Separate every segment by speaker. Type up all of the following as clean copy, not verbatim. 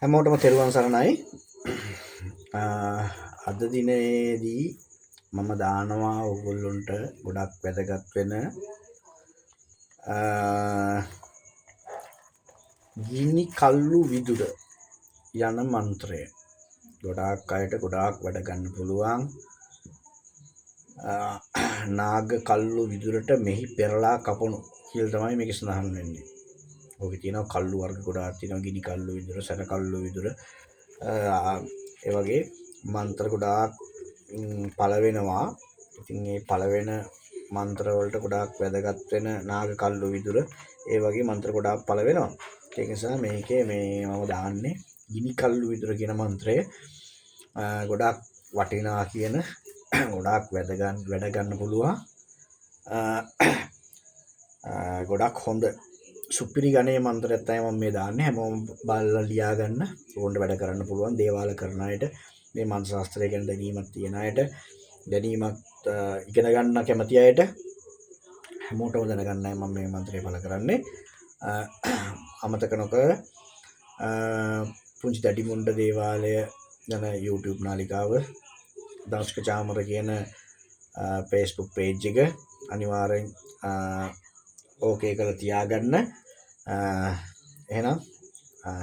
Speaker 1: හැමෝටම තෙරුවන් සරණයි. අද දිනේදී මම දානවා ඔයගොල්ලන්ට ගොඩක් වැදගත් වෙන ගිනි කල්ලු විදුර යන මන්ත්‍රය. ගොඩාක් අයට ගොඩාක් වැඩ ගන්න පුළුවන්. නාග කල්ලු විදුරට මෙහි පෙරලා කපනු කියලා තමයි මේක සඳහන් වෙන්නේ. ඔකේ තියෙනවා කල්ලු වර්ග ගොඩාක් තියෙනවා. ගිනි කල්ලු විදුර, සැර කල්ලු විදුර, ඒ වගේ මන්ත්‍ර ගොඩාක් පළ වෙනවා. ඉතින් මේ පළ වෙන මන්ත්‍ර වලට ගොඩාක් වැදගත් වෙන නාග කල්ලු විදුර ඒ වගේ මන්ත්‍ර ගොඩාක් පළ වෙනවා. ඒක නිසා මේකේ මම දාන්නේ ගිනි කල්ලු විදුර කියන මන්ත්‍රය. ගොඩාක් වටිනා කියන ගොඩාක් වැඩ ගන්න පුළුවන්. ගොඩක් හොඳ සුපිරි ගණේ මන්ත්‍රයක් තමයි මම මේ දාන්නේ. හැමෝම බලලා ලියා ගන්න. ඕගොල්ලන්ට වැඩ කරන්න පුළුවන්. දේවාල කරන අයට, මේ මන්ත්‍ර ශාස්ත්‍රය ගැන දැනීමක් තියන අයට, දැනීමක් ඉගෙන ගන්න කැමති අයට හැමෝටම දැනගන්නයි මම මේ මන්ත්‍රය පළ කරන්නේ. අමතක නොකර පුංචි දැඩිමුණ්ඩ දේවාලය යන YouTube නාලිකාව, දර්ශක චාමර කියන Facebook page එක අනිවාර්යෙන් ඕකේ කරලා තියාගන්න. එහෙනම්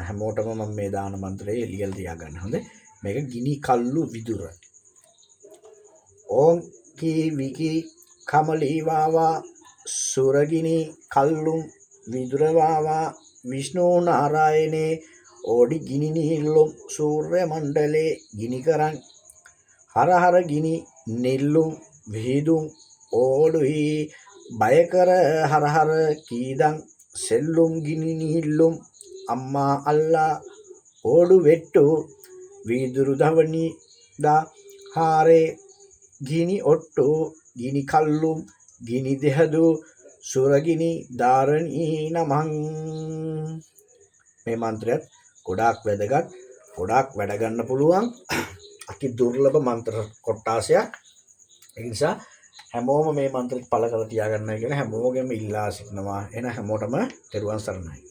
Speaker 1: හැමෝටම මම මේ දාන මන්ත්‍රය ලියලා තියාගන්න. හොඳයි. මේක ගිනි කල්ලු විදුර. ඕම් කී විකි කමලී වාවා සුරගිනි කල්ලුම් විදුර වාවා විෂ්ණු නාරායනේ ඕඩි ගිනි නිල්ලුම් සූර්ය මණ්ඩලේ ගිනි කරන් හර හර ගිනි නිල්ලුම් විහිදුම් ඕඩුයි බය කර හර හර කීදං සෙල්ලුම් ගිනි නිල්ලුම් අම්මා අල්ලා ඕඩු වෙට්ටු විදුරු දවනි දා හාරේ ගිනි ඔට්ටු ගිනි කල්ලුම් ගිනි දෙහදු සුරගිනි ධාරණී නමං. මේ මන්ත්‍රයත් ගොඩාක් වැදගත්, ගොඩාක් වැඩ ගන්න පුළුවන් අති දුර්ලභ මන්ත්‍ර කොටාසයක්. ඒ නිසා හැමෝම මේ මන්ත්‍රෙත් පළ කරලා තියාගන්නයි කියලා හැමෝගෙම ඉල්ලා සිටිනවා. එන හැමෝටම තෙරුවන් සරණයි.